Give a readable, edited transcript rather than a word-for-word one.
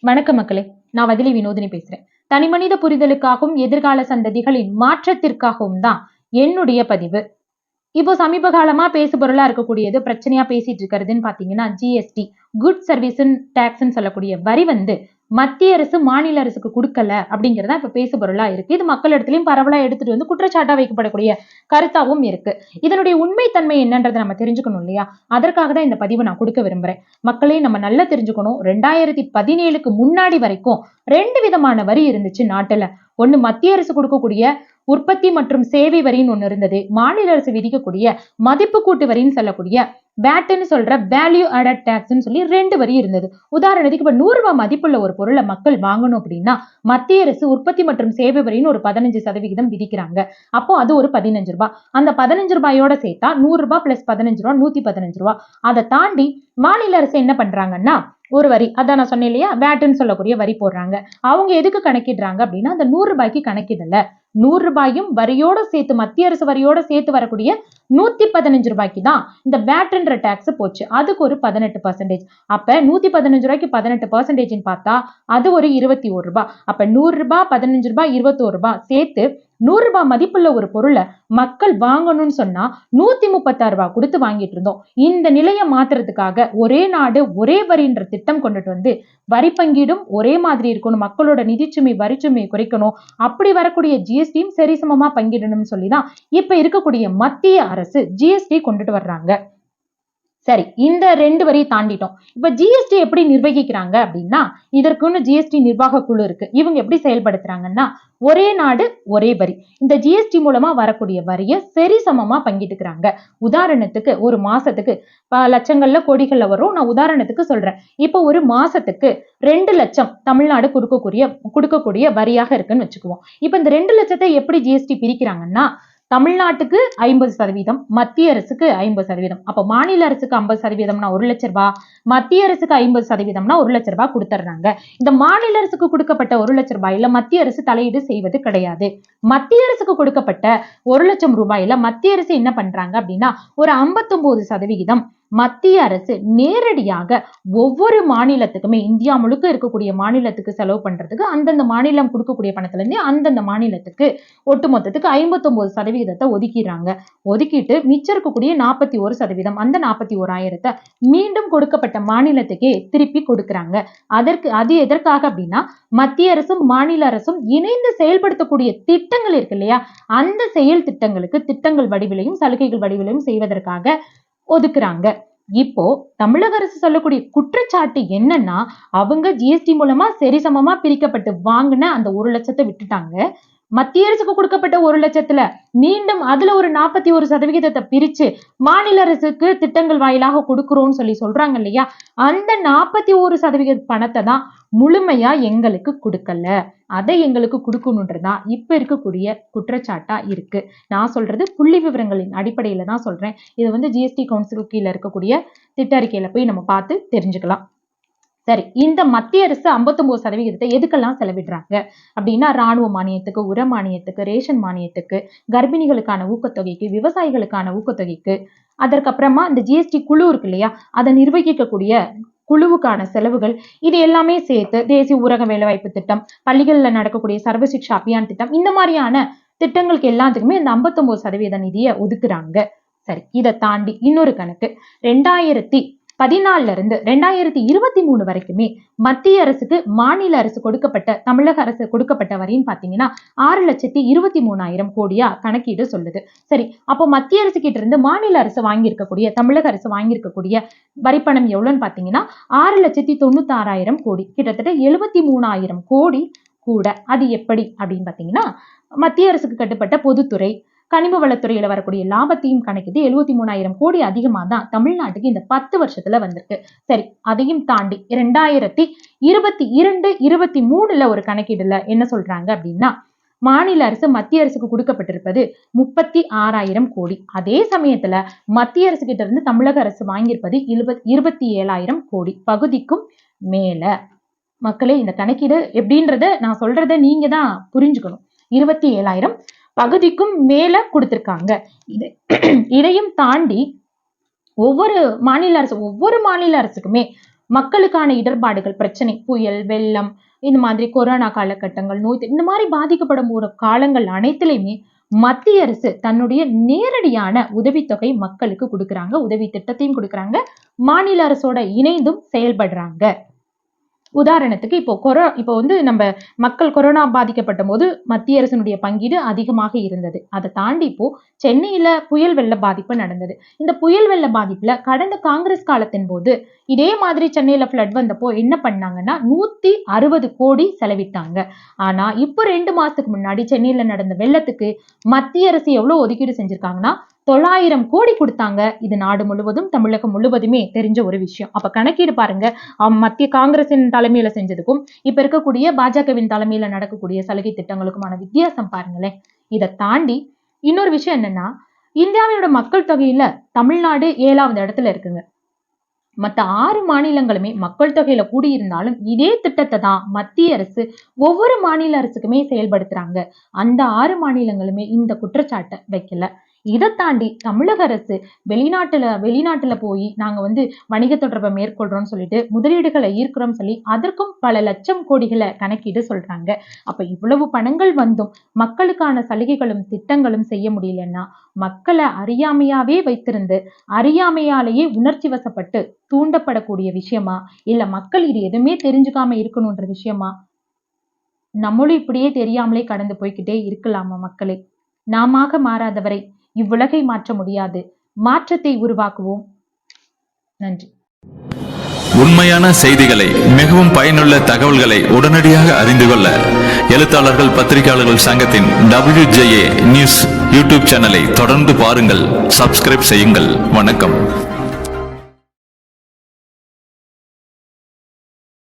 வணக்க மக்களே, நான் வதிலி வினோதினி பேசுறேன். தனிமனித புரிதலுக்காகவும் எதிர்கால சந்ததிகளின் மாற்றத்திற்காகவும் தான் என்னுடைய பதிவு. இப்போ சமீப காலமா பேசு பொருளா இருக்கக்கூடியது, பிரச்சனையா பேசிட்டு இருக்கிறதுன்னு பாத்தீங்கன்னா ஜிஎஸ்டி, குட் சர்வீஸ் டாக்ஸ்ன்னு சொல்லக்கூடிய வரி மத்திய அரசு மாநில அரசுக்கு கொடுக்கல அப்படிங்கறதா இப்ப பேசு பொருளா இருக்கு. இது மக்கள் இடத்துலயும் பரவலா எடுத்துட்டு வந்து குற்றச்சாட்டா வைக்கப்படக்கூடிய கருத்தாவும் இருக்கு. இதனுடைய உண்மைத்தன்மை என்னன்றதை நம்ம தெரிஞ்சுக்கணும் இல்லையா? அதற்காக தான் இந்த பதிவை நான் கொடுக்க விரும்புறேன். மக்களே, நம்ம நல்லா தெரிஞ்சுக்கணும். 2017க்கு முன்னாடி வரைக்கும் 2 விதமான வரி இருந்துச்சு நாட்டுல. ஒண்ணு மத்திய அரசு கொடுக்கக்கூடிய உற்பத்தி மற்றும் சேவை வரின்னு ஒண்ணு இருந்தது. மாநில அரசு விதிக்கக்கூடிய மதிப்பு கூட்டு வரின்னு சொல்லக்கூடிய வேட்ன்னு சொல்ற வேல்யூ ஆடட் டாக்ஸ்ன்னு சொல்லி 2 வரி இருந்தது. உதாரணத்துக்கு இப்ப 100 ரூபாய் மதிப்புள்ள ஒரு பொருளை மக்கள் வாங்கணும் அப்படின்னா மத்திய அரசு உற்பத்தி மற்றும் சேவை வரின்னு ஒரு 15% விதிக்கிறாங்க. அப்போ அது ஒரு 15 ரூபாய். அந்த 15 ரூபாயோட சேர்த்தா 100 ரூபாய் பிளஸ் 15 ரூபாய் 115 ரூபாய். அதை தாண்டி மாநில அரசு என்ன பண்றாங்கன்னா ஒரு வரி, அதான் நான் சொன்னேன் இல்லையா, வேட்ன்னு சொல்லக்கூடிய வரி போடுறாங்க. அவங்க எதுக்கு கணக்கிடுறாங்க அப்படின்னா அந்த 100 ரூபாய்க்கு கணக்கிடல. 100 ரூபாயும் வரியோட சேர்த்து, மத்திய அரசு வரியோட சேர்த்து வரக்கூடிய 115 ரூபாய்க்கு தான் இந்த வேட்ன்ற டாக்ஸ் போச்சு. அதுக்கு ஒரு 18%. அப்ப 115 ரூபாய்க்கு 18% பார்த்தா அது ஒரு 21 ரூபாய். அப்ப 100 ரூபாய் 15 ரூபாய் 21 ரூபாய் சேர்த்து 100 ரூபாய் மதிப்புள்ள ஒரு பொருளை மக்கள் வாங்கணும்னு சொன்னா 136 ரூபாய் கொடுத்து வாங்கிட்டு இருந்தோம். இந்த நிலையை மாத்துறதுக்காக ஒரே நாடு ஒரே வரின்ற திட்டம் கொண்டுட்டு வந்து வரி பங்கீடும் ஒரே மாதிரி இருக்கணும், மக்களோட நிதிச்சுமை வரிச்சுமை குறைக்கணும், அப்படி வரக்கூடிய ஜிஎஸ்டியும் சரிசமமா பங்கிடணும்னு சொல்லிதான் இப்ப இருக்கக்கூடிய மத்திய அரசு ஜிஎஸ்டி கொண்டுட்டு வர்றாங்க. சரி, இந்த 2 வரி தாண்டிட்டோம். இப்ப ஜிஎஸ்டி எப்படி நிர்வகிக்கிறாங்க அப்படின்னா இதற்குன்னு ஜிஎஸ்டி நிர்வாக குழு இருக்கு. இவங்க எப்படி செயல்படுத்துறாங்கன்னா ஒரே நாடு ஒரே வரி. இந்த ஜிஎஸ்டி மூலமா வரக்கூடிய வரியை சரிசமமா பங்கிட்டுக்கிறாங்க. உதாரணத்துக்கு ஒரு மாசத்துக்கு லட்சங்கள்ல கோடிகள்ல வரும். நான் உதாரணத்துக்கு சொல்றேன். இப்ப ஒரு மாசத்துக்கு 2 லட்சம் தமிழ்நாடு கொடுக்கக்கூடிய வரியாக இருக்குன்னு வச்சுக்குவோம். இப்ப இந்த 2 லட்சத்தை எப்படி ஜிஎஸ்டி பிரிக்கிறாங்கன்னா தமிழ்நாட்டுக்கு 50%, மத்திய அரசுக்கு 50%. அப்ப மாநில அரசுக்கு 50%னா 1 லட்சம் ரூபாய், மத்திய அரசுக்கு 50%னா 1 லட்சம் ரூபாய் கொடுத்துறாங்க. இந்த மாநில அரசுக்கு கொடுக்கப்பட்ட 1 லட்சம் ரூபாயில மத்திய அரசு தலையீடு செய்வது கிடையாது. மத்திய அரசுக்கு கொடுக்கப்பட்ட 1 லட்சம் ரூபாயில மத்திய அரசு என்ன பண்றாங்க அப்படின்னா ஒரு 59% மத்திய அரசு நேரடியாக ஒவ்வொரு மாநிலத்துக்குமே, இந்தியா முழுக்க இருக்கக்கூடிய மாநிலத்துக்கு செலவு பண்றதுக்கு அந்தந்த மாநிலம் கொடுக்கக்கூடிய பணத்துல இருந்து அந்தந்த மாநிலத்துக்கு ஒட்டுமொத்தத்துக்கு 59% ஒதுக்கிறாங்க. ஒதுக்கிட்டு மிச்சம் இருக்கக்கூடிய 41%, அந்த 41,000 மீண்டும் கொடுக்கப்பட்ட மாநிலத்துக்கே திருப்பி கொடுக்கறாங்க. அது எதற்காக அப்படின்னா மத்திய அரசும் மாநில அரசும் இணைந்து செயல்படுத்தக்கூடிய திட்டங்கள் இருக்கு இல்லையா, அந்த செயல் திட்டங்களுக்கு திட்டங்கள் வடிவிலையும் சலுகைகள் வடிவிலையும் செய்வதற்காக ஒதுக்குறாங்க. இப்போ தமிழக அரசு சொல்லக்கூடிய குற்றச்சாட்டு என்னன்னா அவங்க ஜிஎஸ்டி மூலமா சரிசமமா பிரிக்கப்பட்டு வாங்கின அந்த 1 லட்சத்தை விட்டுட்டாங்க. மத்திய அரசுக்கு கொடுக்கப்பட்ட 1 லட்சத்துல மீண்டும் அதுல ஒரு 41% பிரிச்சு மாநில அரசுக்கு திட்டங்கள் வாயிலாக கொடுக்கிறோம்னு சொல்றாங்க இல்லையா, அந்த 41% பணத்தை தான் முழுமையா எங்களுக்கு கொடுக்கல, அதை எங்களுக்கு கொடுக்கணுன்றதுதான் இப்ப இருக்கக்கூடிய குற்றச்சாட்டா இருக்கு. நான் சொல்றது புள்ளி விவரங்களின் அடிப்படையில தான் சொல்றேன். இது ஜிஎஸ்டி கவுன்சில் கீழே இருக்கக்கூடிய திட்ட அறிக்கையில போய் நம்ம பார்த்து தெரிஞ்சுக்கலாம். சரி, இந்த மத்திய அரசு 59% எதுக்கெல்லாம் செலவிடுறாங்க அப்படின்னா ராணுவ மானியத்துக்கு, உர மானியத்துக்கு, ரேஷன் மானியத்துக்கு, கர்ப்பிணிகளுக்கான ஊக்கத்தொகைக்கு, விவசாயிகளுக்கான ஊக்கத்தொகைக்கு, அதற்கப்புறமா இந்த ஜிஎஸ்டி குழு இருக்கு இல்லையா, அதை நிர்வகிக்கக்கூடிய குழுவுக்கான செலவுகள், இது எல்லாமே சேர்த்து தேசிய ஊரக வேலைவாய்ப்பு திட்டம், பள்ளிகள்ல நடக்கக்கூடிய சர்வ சிக்ஷா அபியான் திட்டம், இந்த மாதிரியான திட்டங்களுக்கு எல்லாத்துக்குமே இந்த 59% நிதியை ஒதுக்குறாங்க. சரி, இதை தாண்டி இன்னொரு கணக்கு 2014 இருந்து 2023 வரைக்குமே மத்திய அரசுக்கு மாநில அரசு கொடுக்கப்பட்ட, தமிழக அரசு கொடுக்கப்பட்ட வரின்னு பாத்தீங்கன்னா 6,23,000 கோடியா கணக்கீடு சொல்லுது. சரி, அப்போ மத்திய அரசு கிட்ட இருந்து மாநில அரசு வாங்கியிருக்கக்கூடிய, தமிழக அரசு வாங்கியிருக்கக்கூடிய வரிப்பணம் எவ்வளவுன்னு பாத்தீங்கன்னா 6,96,000 கோடி, கிட்டத்தட்ட 73,000 கோடி கூட. அது எப்படி அப்படின்னு பாத்தீங்கன்னா மத்திய அரசுக்கு கட்டுப்பட்ட பொதுத்துறை, கனிம வளத்துறையில வரக்கூடிய லாபத்தையும் கணக்கிட்டு 73,000 கோடி அதிகமா தான் தமிழ்நாட்டுக்கு இந்த 10 வருஷத்துல வந்திருக்கு. சரி, அதையும் தாண்டி 2022-23 ஒரு கணக்கீடுல என்ன சொல்றாங்க அப்படின்னா மாநில அரசு மத்திய அரசுக்கு கொடுக்கப்பட்டிருப்பது 36,000 கோடி. அதே சமயத்துல மத்திய அரசு கிட்ட இருந்து தமிழக அரசு வாங்கியிருப்பது 27,000 கோடி, பகுதிக்கும் மேல. மக்களே, இந்த கணக்கீடு எப்படின்றத நான் சொல்றத நீங்க தான் புரிஞ்சுக்கணும். 27,000 பகுதிக்கும் மேல கொடுத்திருக்காங்க. இதையும் தாண்டி ஒவ்வொரு மாநில அரசுக்குமே மக்களுக்கான இடர்பாடுகள், பிரச்சனை, புயல், வெள்ளம், இந்த மாதிரி கொரோனா காலகட்டங்கள், நோய், இந்த மாதிரி பாதிக்கப்படும் ஒரு காலங்கள் அனைத்திலுமே மத்திய அரசு தன்னுடைய நேரடியான உதவித்தொகை மக்களுக்கு கொடுக்கறாங்க, உதவி திட்டத்தையும் கொடுக்கறாங்க, மாநில அரசோட இணைந்தும் செயல்படுறாங்க. உதாரணத்துக்கு இப்போ நம்ம மக்கள் கொரோனா பாதிக்கப்பட்ட போது மத்திய அரசினுடைய பங்கீடு அதிகமாக இருந்தது. அதை தாண்டி இப்போ சென்னையில புயல் வெள்ள பாதிப்பு நடந்தது. இந்த புயல் வெள்ள பாதிப்புல கடந்த காங்கிரஸ் காலத்தின் போது இதே மாதிரி சென்னையில ஃப்ளட் வந்தப்போ என்ன பண்ணாங்கன்னா 160 கோடி செலவிட்டாங்க. ஆனா இப்போ 2 மாசத்துக்கு முன்னாடி சென்னையில நடந்த வெள்ளத்துக்கு மத்திய அரசு எவ்வளவு ஒதுக்கீடு செஞ்சிருக்காங்கன்னா 900 கோடி கொடுத்தாங்க. இது நாடு முழுவதும், தமிழகம் முழுவதுமே தெரிஞ்ச ஒரு விஷயம். அப்ப கணக்கீடு பாருங்க, மத்திய காங்கிரசின் தலைமையில செஞ்சதுக்கும் இப்ப இருக்கக்கூடிய பாஜகவின் தலைமையில நடக்கக்கூடிய சலுகை திட்டங்களுக்குமான வித்தியாசம் பாருங்களேன். இதை தாண்டி இன்னொரு விஷயம் என்னன்னா, இந்தியாவோட மக்கள் தொகையில தமிழ்நாடு 7வது இடத்துல இருக்குங்க. மற்ற 6 மாநிலங்களுமே மக்கள் தொகையில கூடியிருந்தாலும் இதே திட்டத்தை தான் மத்திய அரசு ஒவ்வொரு மாநில அரசுக்குமே செயல்படுத்துறாங்க. அந்த 6 மாநிலங்களுமே இந்த குற்றச்சாட்டை வைக்கல. இதை தாண்டி தமிழக அரசு வெளிநாட்டுல போய் நாங்க வணிக தொடர்பை மேற்கொள்றோம்னு சொல்லிட்டு முதலீடுகளை ஈர்க்கிறோம் சொல்லி அதற்கும் பல லட்சம் கோடிகளை கணக்கீடு சொல்றாங்க. அப்ப இவ்வளவு பணங்கள் வந்தும் மக்களுக்கான சலுகைகளும் திட்டங்களும் செய்ய முடியலன்னா மக்களை அறியாமையாவே வைத்திருந்து அறியாமையாலேயே உணர்ச்சி வசப்பட்டு தூண்டப்படக்கூடிய விஷயமா, இல்ல மக்கள் இது எதுவுமே தெரிஞ்சுக்காம இருக்கணும்ன்ற விஷயமா? நம்மளும் இப்படியே தெரியாமலே கடந்து போய்கிட்டே இருக்கலாமா? மக்களே, நாம மாறாதவரை இவ்வுலகை மாற்ற முடியாது. மாற்றத்தை உருவாக்குவோம். நன்றி. உண்மையான செய்திகளை, மிகவும் பயனுள்ள தகவல்களை உடனடியாக அறிந்து கொள்ள எழுத்தாளர்கள் பத்திரிகையாளர்கள் சங்கத்தின் WJA நியூஸ் யூடியூப் சேனலை தொடர்ந்து பாருங்கள், சப்ஸ்கிரைப் செய்யுங்கள். வணக்கம்.